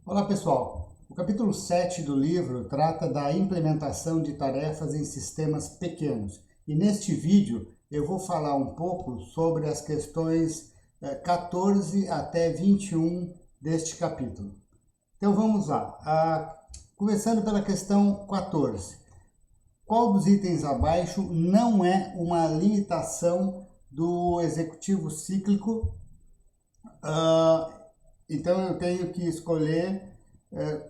Olá pessoal, o capítulo 7 do livro trata da implementação de tarefas em sistemas pequenos e neste vídeo eu vou falar um pouco sobre as questões 14 até 21 deste capítulo. Então vamos lá, começando pela questão 14. Qual dos itens abaixo não é uma limitação do executivo cíclico? Então eu tenho que escolher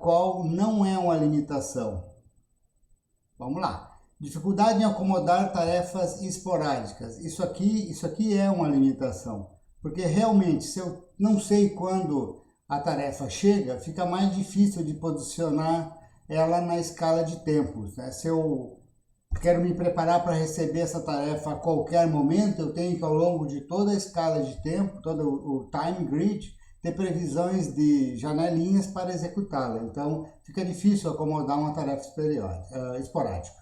qual não é uma limitação. Vamos lá. Dificuldade em acomodar tarefas esporádicas. Isso aqui é uma limitação. Porque realmente, se eu não sei quando a tarefa chega, fica mais difícil de posicionar ela na escala de tempos, né? Se eu quero me preparar para receber essa tarefa a qualquer momento, eu tenho que, ao longo de toda a escala de tempo, todo o time grid, ter previsões de janelinhas para executá-la. Então, fica difícil acomodar uma tarefa esporádica.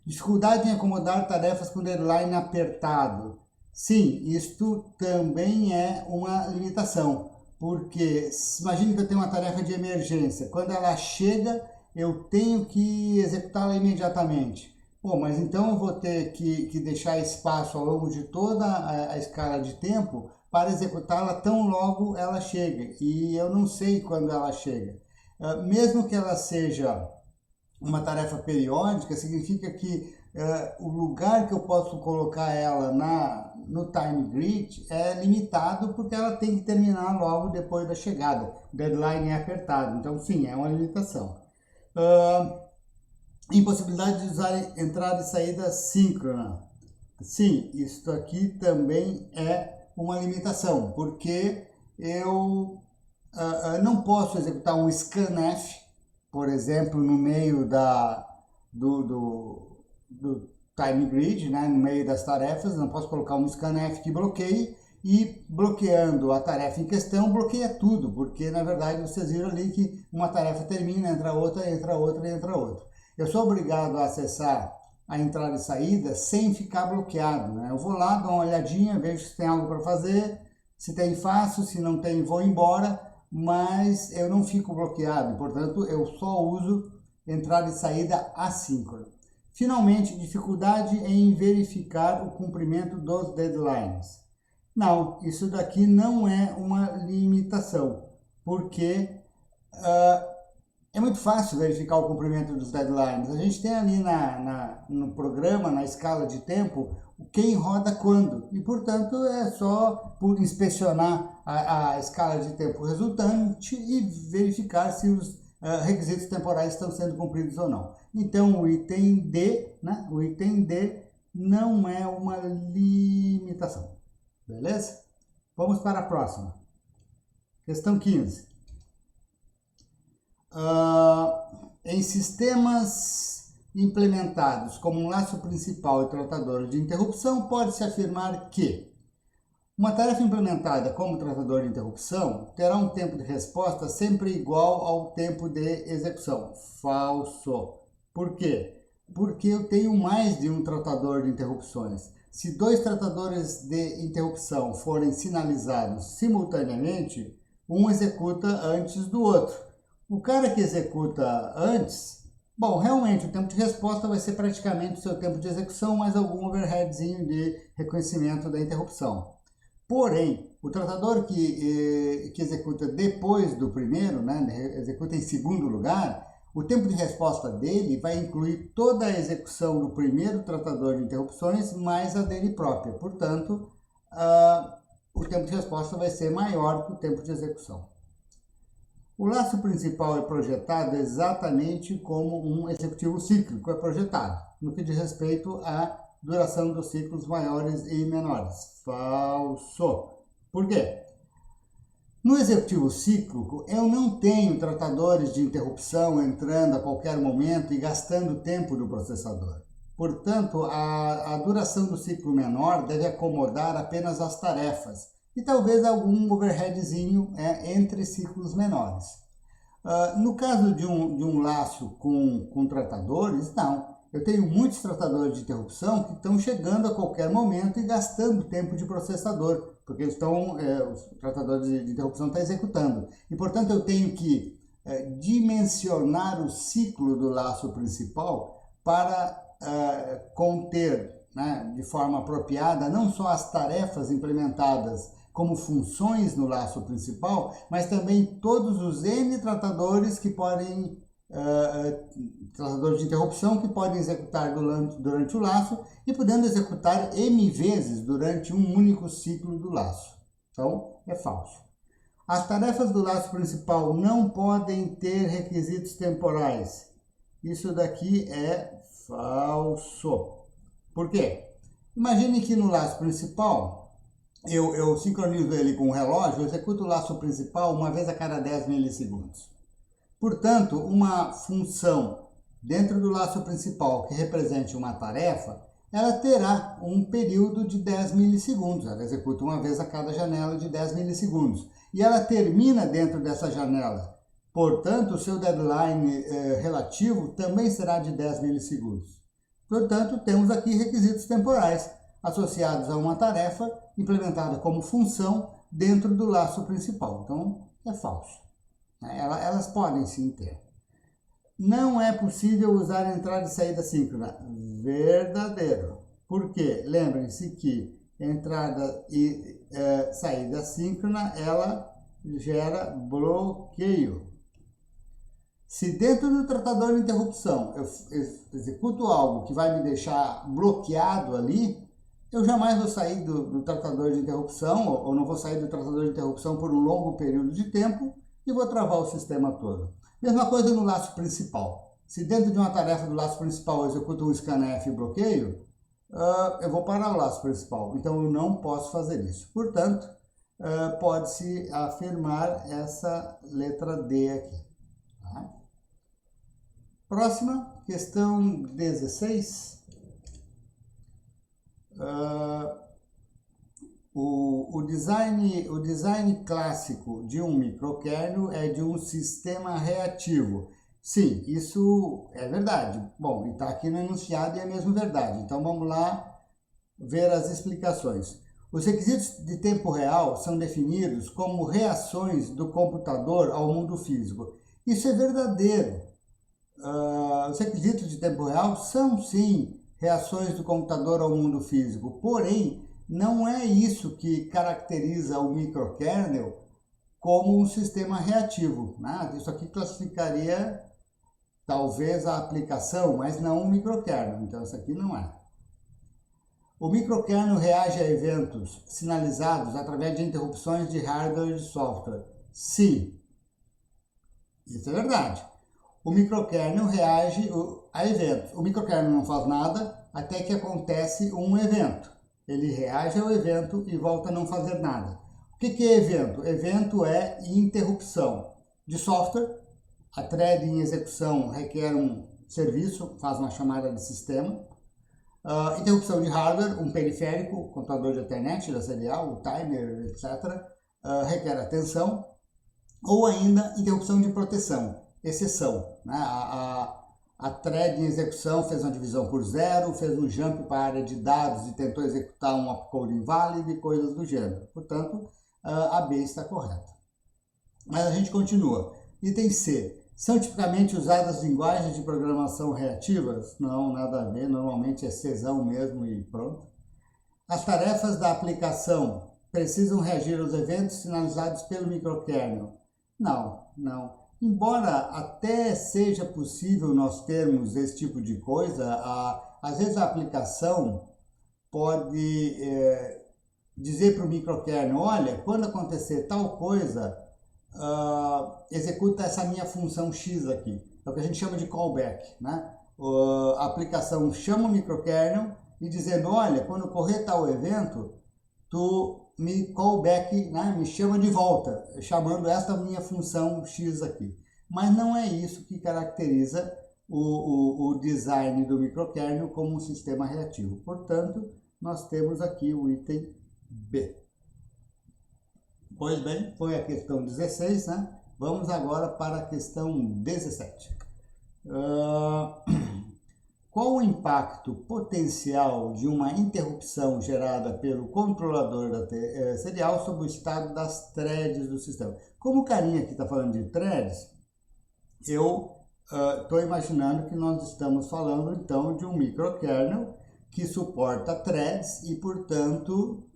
Dificuldade em acomodar tarefas com deadline apertado. Sim, isto também é uma limitação, porque imagine que eu tenho uma tarefa de emergência. Quando ela chega, eu tenho que executá-la imediatamente. Pô, mas então eu vou ter que deixar espaço ao longo de toda a escala de tempo para executá-la tão logo ela chega, e eu não sei quando ela chega. Mesmo que ela seja uma tarefa periódica, significa que o lugar que eu posso colocar ela no time grid é limitado, porque ela tem que terminar logo depois da chegada. O deadline é apertado, então sim, é uma limitação. Impossibilidade de usar entrada e saída síncrona. Sim, isso aqui também é uma limitação, porque eu não posso executar um scanf, por exemplo, no meio do time grid, né, no meio das tarefas. Não posso colocar um scanf que bloqueie, e bloqueando a tarefa em questão, bloqueia tudo, porque na verdade vocês viram ali que uma tarefa termina, entra outra, entra outra, entra outra. Eu sou obrigado a acessar a entrada e saída sem ficar bloqueado, né? Eu vou lá, dou uma olhadinha, vejo se tem algo para fazer, se tem, faço, se não tem, vou embora, mas eu não fico bloqueado, portanto eu só uso entrada e saída assíncrona. Finalmente, dificuldade em verificar o cumprimento dos deadlines. Não, isso daqui não é uma limitação, porque é muito fácil verificar o cumprimento dos deadlines. A gente tem ali no programa, na escala de tempo, quem roda quando. E, portanto, é só por inspecionar a escala de tempo resultante e verificar se os requisitos temporais estão sendo cumpridos ou não. Então, o item D, né? O item D não é uma limitação. Beleza? Vamos para a próxima. Questão 15. Em sistemas implementados como um laço principal e tratador de interrupção, pode-se afirmar que uma tarefa implementada como tratador de interrupção terá um tempo de resposta sempre igual ao tempo de execução. Falso. Por quê? Porque eu tenho mais de um tratador de interrupções. Se dois tratadores de interrupção forem sinalizados simultaneamente, um executa antes do outro. O cara que executa antes, bom, realmente o tempo de resposta vai ser praticamente o seu tempo de execução, mais algum overheadzinho de reconhecimento da interrupção. Porém, o tratador que executa depois do primeiro, né, executa em segundo lugar, o tempo de resposta dele vai incluir toda a execução do primeiro tratador de interrupções, mais a dele própria. Portanto, o tempo de resposta vai ser maior que o tempo de execução. O laço principal é projetado exatamente como um executivo cíclico é projetado, no que diz respeito à duração dos ciclos maiores e menores. Falso. Por quê? No executivo cíclico, eu não tenho tratadores de interrupção entrando a qualquer momento e gastando tempo do processador. Portanto, a duração do ciclo menor deve acomodar apenas as tarefas, e talvez algum overheadzinho entre ciclos menores. No caso de um laço com tratadores, não. Eu tenho muitos tratadores de interrupção que estão chegando a qualquer momento e gastando tempo de processador, porque os tratadores de interrupção estão executando. E, portanto, eu tenho que dimensionar o ciclo do laço principal para conter, né, de forma apropriada não só as tarefas implementadas como funções no laço principal, mas também todos os N tratadores que podem, tratadores de interrupção que podem executar durante o laço e podendo executar M vezes durante um único ciclo do laço. Então, é falso. As tarefas do laço principal não podem ter requisitos temporais. Isso daqui é falso. Por quê? Imagine que no laço principal, eu sincronizo ele com o relógio, eu executo o laço principal uma vez a cada 10 milissegundos. Portanto, uma função dentro do laço principal que represente uma tarefa, ela terá um período de 10 milissegundos. Ela executa uma vez a cada janela de 10 milissegundos. E ela termina dentro dessa janela. Portanto, o seu deadline relativo também será de 10 milissegundos. Portanto, temos aqui requisitos temporais associados a uma tarefa implementada como função dentro do laço principal. Então, é falso. Elas podem sim ter. Não é possível usar entrada e saída síncrona. Verdadeiro. Por quê? Lembrem-se que entrada e saída síncrona, ela gera bloqueio. Se dentro do tratador de interrupção eu executo algo que vai me deixar bloqueado ali, eu jamais vou sair do tratador de interrupção, ou não vou sair do tratador de interrupção por um longo período de tempo e vou travar o sistema todo. Mesma coisa no laço principal. Se dentro de uma tarefa do laço principal eu executo um scanf e bloqueio, eu vou parar o laço principal. Então eu não posso fazer isso. Portanto, pode-se afirmar essa letra D aqui. Tá? Próxima, questão 16. O design clássico de um microkernel é de um sistema reativo. Sim, isso é verdade. Bom, está aqui no enunciado e é mesmo verdade. Então vamos lá ver as explicações. Os requisitos de tempo real são definidos como reações do computador ao mundo físico. Isso é verdadeiro. Os requisitos de tempo real são, sim, reações do computador ao mundo físico. Porém, não é isso que caracteriza o microkernel como um sistema reativo. Né? Isso aqui classificaria talvez a aplicação, mas não um microkernel. Então, isso aqui não é. O microkernel reage a eventos sinalizados através de interrupções de hardware e de software. Sim, isso é verdade. O microkernel reage a eventos. O microkernel não faz nada até que acontece um evento. Ele reage ao evento e volta a não fazer nada. O que é evento? Evento é interrupção de software. A thread em execução requer um serviço, faz uma chamada de sistema. Interrupção de hardware, um periférico, computador de internet, da serial, o timer, etc. Requer atenção. Ou ainda interrupção de proteção, exceção. Né? A thread em execução fez uma divisão por zero, fez um jump para a área de dados e tentou executar um opcode inválido e coisas do gênero. Portanto, a B está correta. Mas a gente continua. Item C. São tipicamente usadas linguagens de programação reativas? Não, nada a ver. Normalmente é Czão mesmo e pronto. As tarefas da aplicação precisam reagir aos eventos sinalizados pelo microkernel? Não. Embora até seja possível nós termos esse tipo de coisa, às vezes a aplicação pode dizer para o microkernel, olha, quando acontecer tal coisa, executa essa minha função X aqui. É o que a gente chama de callback. Né? A aplicação chama o microkernel e dizendo, olha, quando ocorrer tal evento, tu me callback, né? Me chama de volta, chamando esta minha função X aqui. Mas não é isso que caracteriza o design do microkernel como um sistema reativo. Portanto, nós temos aqui o item B. Pois bem, foi a questão 16, né? Vamos agora para a questão 17. Qual o impacto potencial de uma interrupção gerada pelo controlador da serial sobre o estado das threads do sistema? Como o carinha aqui está falando de threads, eu estou imaginando que nós estamos falando então de um microkernel que suporta threads e, portanto,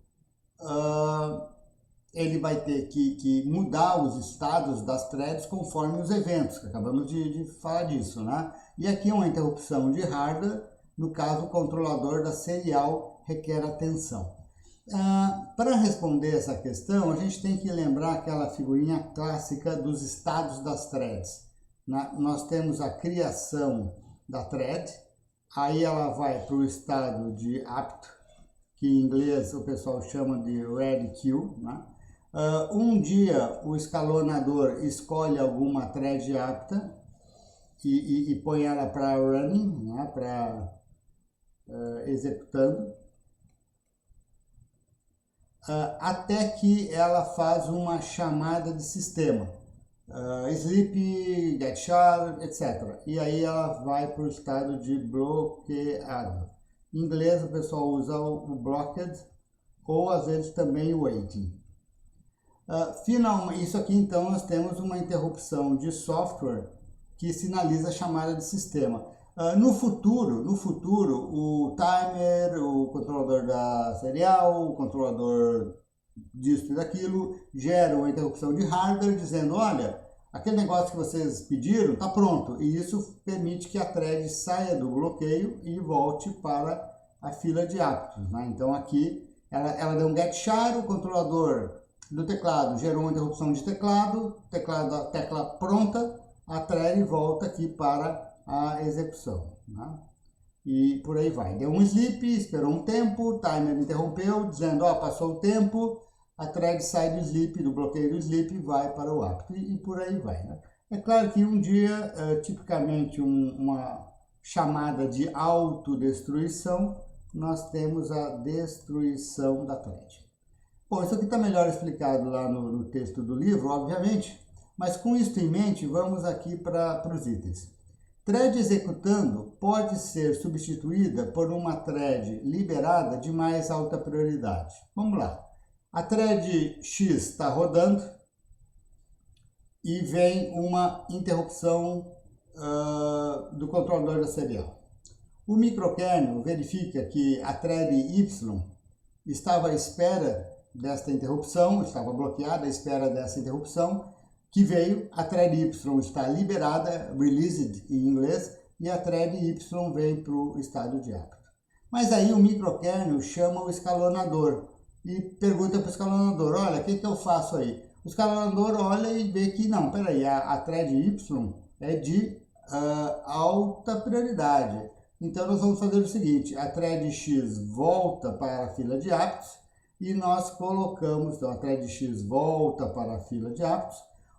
ele vai ter que mudar os estados das threads conforme os eventos, que acabamos de falar disso, né? E aqui uma interrupção de hardware, no caso o controlador da serial requer atenção. Para responder essa questão, a gente tem que lembrar aquela figurinha clássica dos estados das threads. Nós temos a criação da thread, aí ela vai para o estado de apto, que em inglês o pessoal chama de ready queue, né? Um dia o escalonador escolhe alguma thread apta e põe ela para running, né? Para executando, até que ela faz uma chamada de sistema, sleep, get char, etc. E aí ela vai para o estado de bloqueado. Em inglês o pessoal usa o blocked ou às vezes também o waiting. Finalmente, isso aqui então nós temos uma interrupção de software que sinaliza a chamada de sistema. No futuro, o timer, o controlador da serial, o controlador disso e daquilo, gera uma interrupção de hardware dizendo, olha, aquele negócio que vocês pediram está pronto. E isso permite que a thread saia do bloqueio e volte para a fila de aptos, né? Então aqui ela deu um get char, o controlador do teclado gerou uma interrupção de teclado, tecla pronta, a thread volta aqui para a execução, né? E por aí vai. Deu um sleep, esperou um tempo, o timer interrompeu, dizendo, passou o tempo, a thread sai do sleep, do bloqueio do sleep, e vai para o apto, e por aí vai, né? É claro que um dia, tipicamente uma chamada de autodestruição, nós temos a destruição da thread. Bom, isso aqui está melhor explicado lá no texto do livro, obviamente, mas com isso em mente, vamos aqui para os itens. Thread executando pode ser substituída por uma thread liberada de mais alta prioridade. Vamos lá. A thread X está rodando e vem uma interrupção do controlador da serial. O microkernel verifica que a thread Y estava à espera desta interrupção, estava bloqueada à espera dessa interrupção, que veio, a thread Y está liberada, released em inglês, e a thread Y vem para o estado de apto. Mas aí o microkernel chama o escalonador e pergunta para o escalonador, olha, o que eu faço aí? O escalonador olha e vê que, não, peraí, a thread Y é de alta prioridade. Então nós vamos fazer o seguinte, a thread X volta para a fila de aptos e nós colocamos, então a thread X volta para a fila de aptos,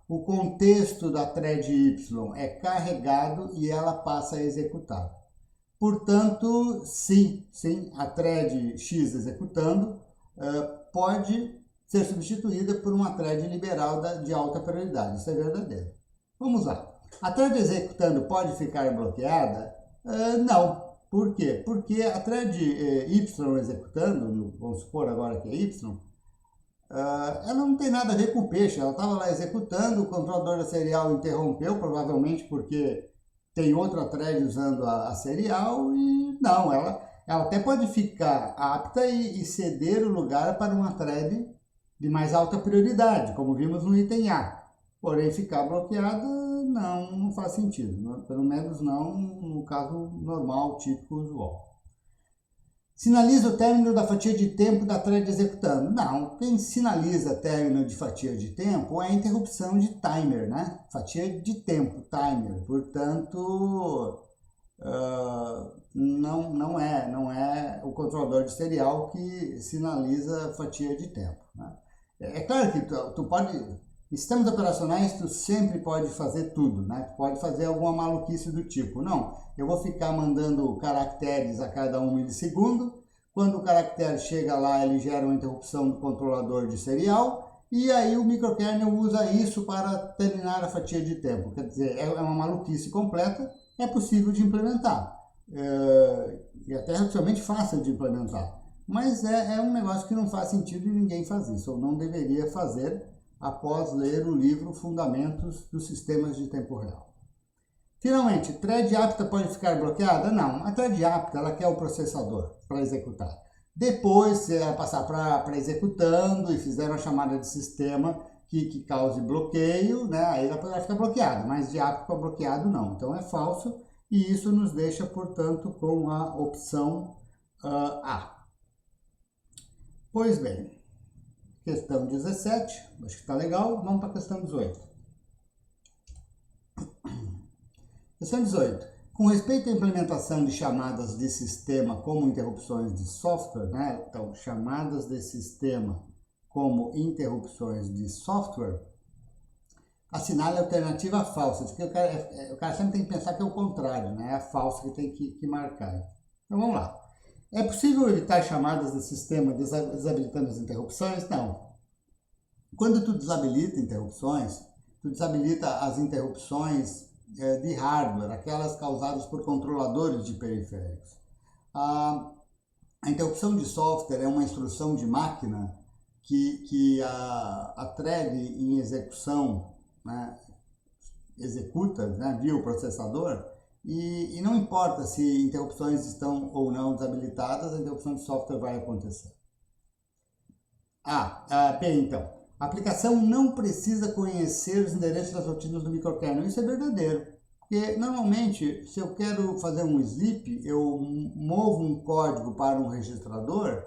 o contexto da thread Y é carregado e ela passa a executar. Portanto, sim, a thread X executando pode ser substituída por uma thread liberal de alta prioridade, isso é verdadeiro. Vamos lá. A thread executando pode ficar bloqueada? Não. Por quê? Porque a thread Y executando, vamos supor agora que é Y, ela não tem nada a ver com o peixe, ela estava lá executando, o controlador da serial interrompeu, provavelmente porque tem outra thread usando a serial, e não, ela até pode ficar apta e ceder o lugar para uma thread de mais alta prioridade, como vimos no item A. Porém, ficar bloqueada não faz sentido, pelo menos não no caso normal, típico, usual. Sinaliza o término da fatia de tempo da thread executando. Não, quem sinaliza término de fatia de tempo é a interrupção de timer, né? Fatia de tempo, timer. Portanto, não é o controlador de serial que sinaliza fatia de tempo, né? É claro que tu pode... Em sistemas operacionais, tu sempre pode fazer tudo, né? Tu pode fazer alguma maluquice do tipo, não, eu vou ficar mandando caracteres a cada 1 milissegundo, quando o caractere chega lá, ele gera uma interrupção do controlador de serial, e aí o microkernel usa isso para terminar a fatia de tempo. Quer dizer, é uma maluquice completa, é possível de implementar, e até relativamente fácil de implementar, mas é um negócio que não faz sentido e ninguém faz isso, ou não deveria fazer, após ler o livro Fundamentos dos Sistemas de Tempo Real. Finalmente, thread apta pode ficar bloqueada? Não, a thread apta ela quer o processador para executar. Depois, se ela passar para executando e fizer uma chamada de sistema que cause bloqueio, né, aí ela poderá ficar bloqueada, mas de apto para bloqueado não. Então é falso e isso nos deixa, portanto, com a opção A. Pois bem, questão 17, acho que está legal, vamos para a questão 18. Questão 18. Com respeito à implementação de chamadas de sistema como interrupções de software, né? Então, chamadas de sistema como interrupções de software, assinale a alternativa falsa, porque o cara sempre tem que pensar que é o contrário, né? É a falsa que tem que marcar. Então, vamos lá. É possível evitar chamadas de sistema desabilitando as interrupções? Não. Quando tu desabilita interrupções, tu desabilita as interrupções de hardware, aquelas causadas por controladores de periféricos. A interrupção de software é uma instrução de máquina que a thread em execução, né, executa, né, via o processador, e não importa se interrupções estão ou não desabilitadas, a interrupção de software vai acontecer. B, então. A aplicação não precisa conhecer os endereços das rotinas do microkernel. Isso é verdadeiro. Porque, normalmente, se eu quero fazer um sleep, eu movo um código para um registrador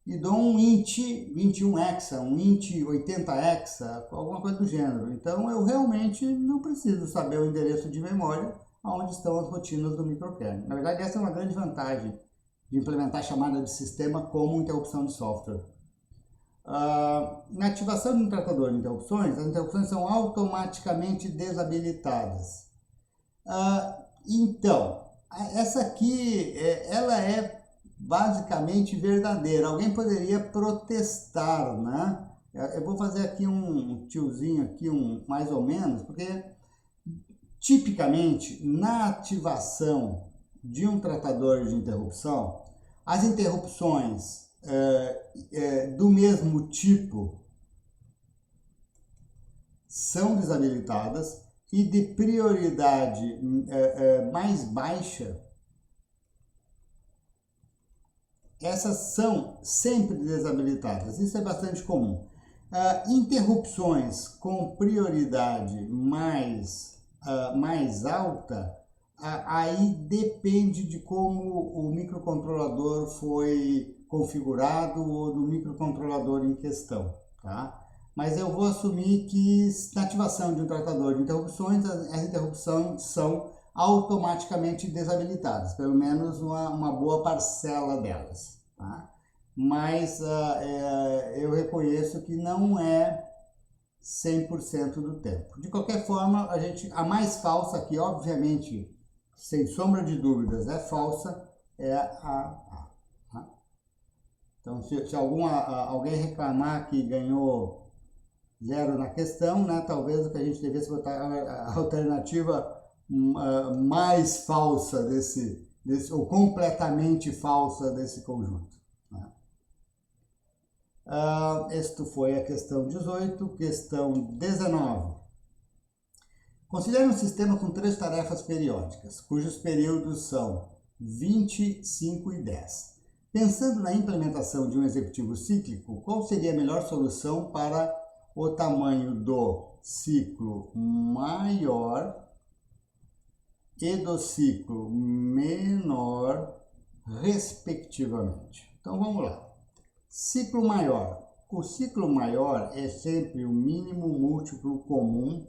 e dou um int 21 hexa, um int 80 hexa, alguma coisa do gênero. Então, eu realmente não preciso saber o endereço de memória onde estão as rotinas do microkernel. Na verdade, essa é uma grande vantagem de implementar chamada de sistema como interrupção de software. Na ativação de um tratador de interrupções, as interrupções são automaticamente desabilitadas. Então, essa aqui, ela é basicamente verdadeira. Alguém poderia protestar, né? Eu vou fazer aqui um tiozinho aqui, mais ou menos, porque tipicamente na ativação de um tratador de interrupção, as interrupções do mesmo tipo são desabilitadas e de prioridade mais baixa, essas são sempre desabilitadas. Isso é bastante comum. Interrupções com prioridade mais alta, aí depende de como o microcontrolador foi configurado ou do microcontrolador em questão, tá? Mas eu vou assumir que na ativação de um tratador de interrupções, as interrupções são automaticamente desabilitadas, pelo menos uma boa parcela delas, tá? Mas eu reconheço que não é 100% do tempo. De qualquer forma, a mais falsa aqui, obviamente, sem sombra de dúvidas, é falsa, é a A. Tá? Então, se alguém reclamar que ganhou 0 na questão, né, talvez o que a gente devesse botar a alternativa mais falsa ou completamente falsa desse conjunto. Né? Esta foi a questão 18. Questão 19. Considere um sistema com 3 tarefas periódicas, cujos períodos são 20, 5 e 10. Pensando na implementação de um executivo cíclico, qual seria a melhor solução para o tamanho do ciclo maior e do ciclo menor, respectivamente? Então vamos lá. Ciclo maior. O ciclo maior é sempre o mínimo múltiplo comum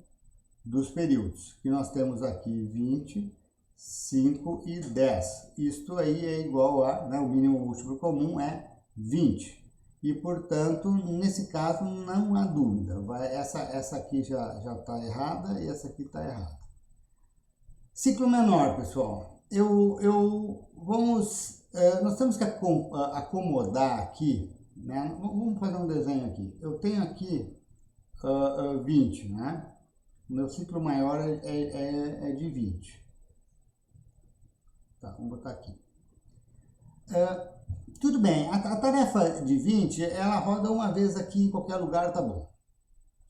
dos períodos, que nós temos aqui 20, 5 e 10. Isto aí é igual a, né, o mínimo múltiplo comum é 20. E, portanto, nesse caso não há dúvida. Essa aqui já está errada e essa aqui está errada. Ciclo menor, pessoal. Nós temos que acomodar aqui, né? Vamos fazer um desenho aqui. Eu tenho aqui 20, né? Meu ciclo maior é de 20. Tá, vamos botar aqui. Tudo bem, a tarefa de 20, ela roda uma vez aqui em qualquer lugar, tá bom.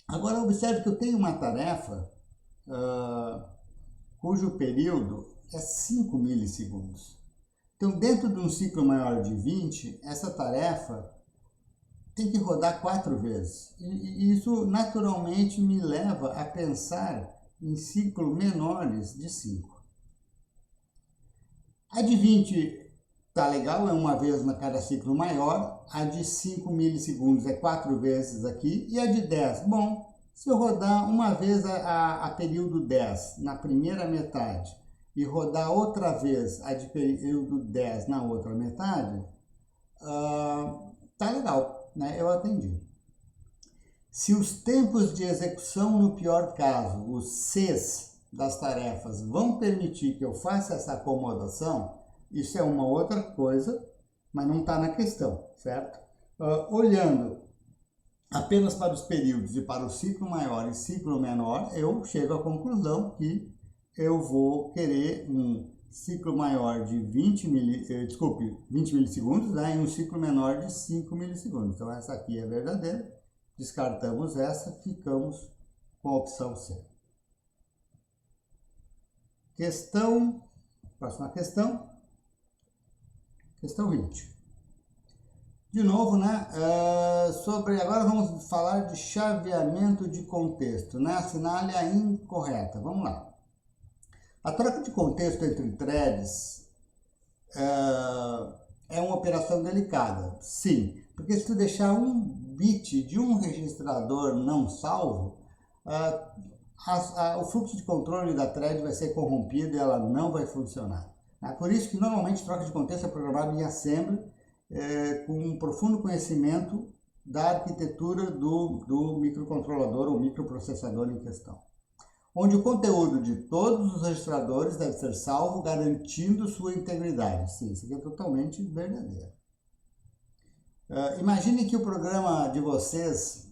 Agora, observe que eu tenho uma tarefa cujo período é 5 milissegundos. Então, dentro de um ciclo maior de 20, essa tarefa tem que rodar 4 vezes. E isso naturalmente me leva a pensar em ciclos menores de 5. A de 20 tá legal, é uma vez na cada ciclo maior. A de 5 milissegundos é 4 vezes aqui. E a de 10, bom, se eu rodar uma vez a período 10 na primeira metade e rodar outra vez a de período 10 na outra metade, tá legal, né? Eu atendi. Se os tempos de execução, no pior caso, os Cs das tarefas, vão permitir que eu faça essa acomodação, isso é uma outra coisa, mas não está na questão, certo? Olhando apenas para os períodos e para o ciclo maior e ciclo menor, eu chego à conclusão que eu vou querer um ciclo maior de 20 milissegundos, né, e um ciclo menor de 5 milissegundos. Então, essa aqui é verdadeira. Descartamos essa, ficamos com a opção C. Próxima questão. Questão 20. De novo, né, agora vamos falar de chaveamento de contexto, né, assinale a incorreta. Vamos lá. A troca de contexto entre threads é uma operação delicada, sim, porque se tu deixar um bit de um registrador não salvo, o fluxo de controle da thread vai ser corrompido e ela não vai funcionar. Por isso que normalmente troca de contexto é programada em assembly, com um profundo conhecimento da arquitetura do microcontrolador ou microprocessador em questão, onde o conteúdo de todos os registradores deve ser salvo, garantindo sua integridade. Sim, isso aqui é totalmente verdadeiro. Imagine que o programa de vocês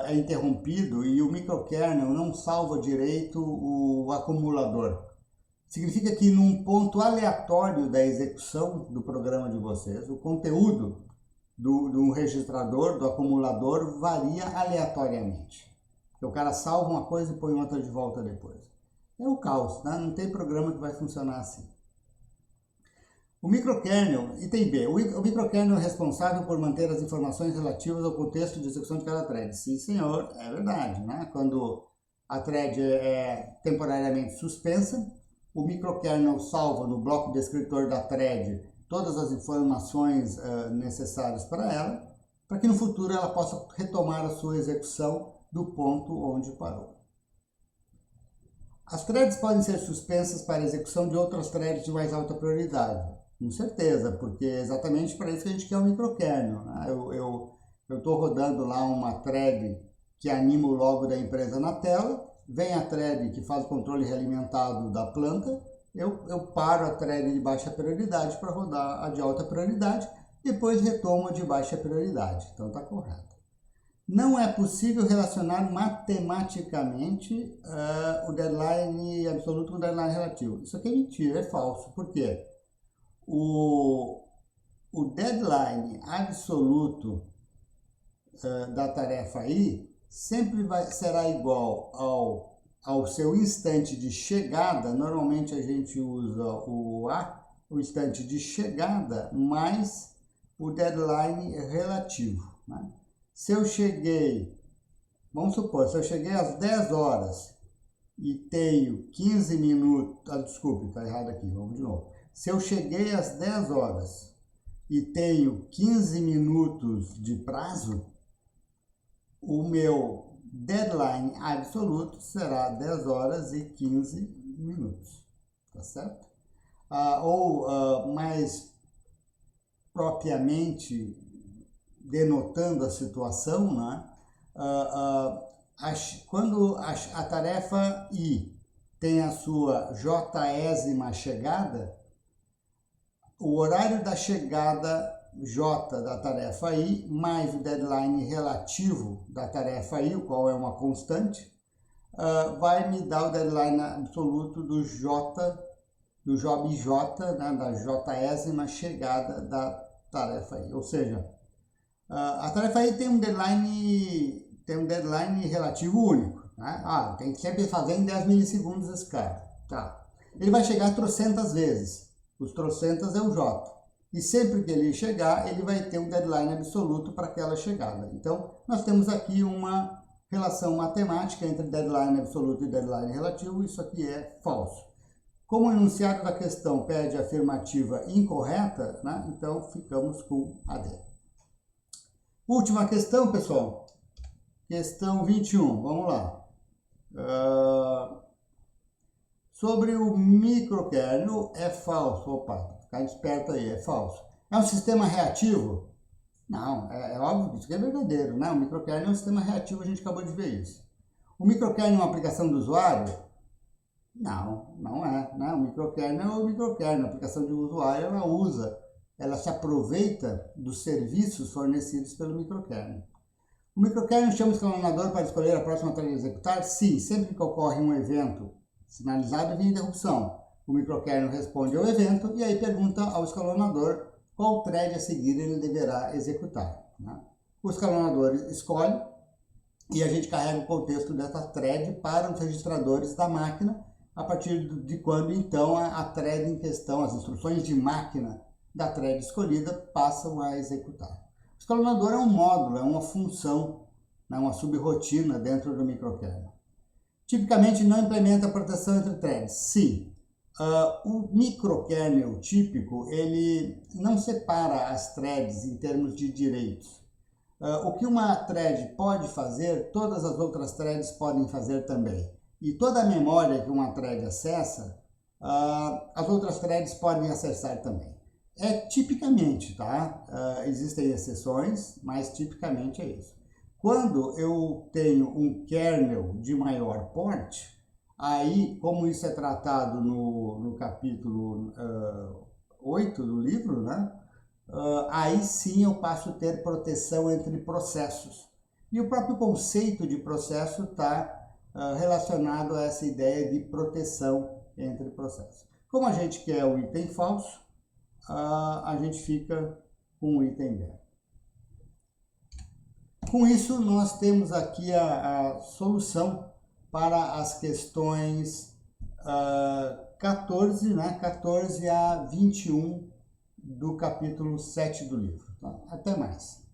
é interrompido e o microkernel não salva direito o acumulador. Significa que num ponto aleatório da execução do programa de vocês, o conteúdo do registrador, do acumulador, varia aleatoriamente. O cara salva uma coisa e põe outra de volta depois. É o caos, né? Não tem programa que vai funcionar assim. O microkernel, item B, o microkernel é responsável por manter as informações relativas ao contexto de execução de cada thread. Sim, senhor, é verdade, né? Quando a thread é temporariamente suspensa, o microkernel salva no bloco descritor da thread todas as informações necessárias para ela, para que no futuro ela possa retomar a sua execução do ponto onde parou. As threads podem ser suspensas para a execução de outras threads de mais alta prioridade. Com certeza, porque é exatamente para isso que a gente quer o microkernel, né? Eu estou rodando lá uma thread que anima o logo da empresa na tela, vem a thread que faz o controle realimentado da planta, eu paro a thread de baixa prioridade para rodar a de alta prioridade, depois retomo a de baixa prioridade. Então está correto. Não é possível relacionar matematicamente o deadline absoluto com o deadline relativo. Isso aqui é mentira, é falso. Por quê? O deadline absoluto da tarefa I sempre será igual ao seu instante de chegada. Normalmente a gente usa o instante de chegada mais o deadline relativo, né? Se eu cheguei, vamos supor, se eu cheguei às 10 horas e tenho 15 minutos, desculpe, está errado aqui, vamos de novo. Se eu cheguei às 10 horas e tenho 15 minutos de prazo, o meu deadline absoluto será 10 horas e 15 minutos, tá certo? Mais propriamente denotando a situação, né? Quando a tarefa I tem a sua J-ésima chegada, o horário da chegada J da tarefa I mais o deadline relativo da tarefa I, o qual é uma constante, vai me dar o deadline absoluto do job J, né, da J-ésima chegada da tarefa I. Ou seja, a tarefa I tem um deadline relativo único. Né? Ah, tem que sempre fazer em 10 milissegundos esse cara. Tá. Ele vai chegar trocentas vezes. Os trocentas é o J. E sempre que ele chegar, ele vai ter um deadline absoluto para aquela chegada. Então, nós temos aqui uma relação matemática entre deadline absoluto e deadline relativo. Isso aqui é falso. Como o enunciado da questão pede afirmativa incorreta, né? Então ficamos com a D. Última questão, pessoal. Questão 21, vamos lá. Sobre o microkernel, é falso. Opa, fica esperto aí, é falso. É um sistema reativo? Não, é óbvio que isso aqui é verdadeiro, né? O microkernel é um sistema reativo, a gente acabou de ver isso. O microkernel é uma aplicação do usuário? Não, não é, né? O microkernel é o microkernel, a aplicação de usuário, ela se aproveita dos serviços fornecidos pelo microkernel. O microkernel chama o escalonador para escolher a próxima thread a executar? Sim, sempre que ocorre um evento sinalizado via interrupção. O microkernel responde ao evento e aí pergunta ao escalonador qual thread a seguir ele deverá executar. Né? O escalonador escolhe e a gente carrega o contexto dessa thread para os registradores da máquina, a partir de quando, então, a thread em questão, as instruções de máquina da thread escolhida passam a executar. O escalonador é um módulo, é uma função, né, uma subrotina dentro do microkernel. Tipicamente não implementa proteção entre threads. Sim, o microkernel típico, ele não separa as threads em termos de direitos. O que uma thread pode fazer, todas as outras threads podem fazer também. E toda a memória que uma thread acessa, as outras threads podem acessar também. É tipicamente, tá? Existem exceções, mas tipicamente é isso. Quando eu tenho um kernel de maior porte, aí, como isso é tratado no capítulo 8 do livro, né? Aí sim eu passo a ter proteção entre processos. E o próprio conceito de processo está relacionado a essa ideia de proteção entre processos. Como a gente quer o item falso, a gente fica com o item B. Com isso, nós temos aqui a solução para as questões 14, né? 14 a 21 do capítulo 7 do livro. Tá? Até mais.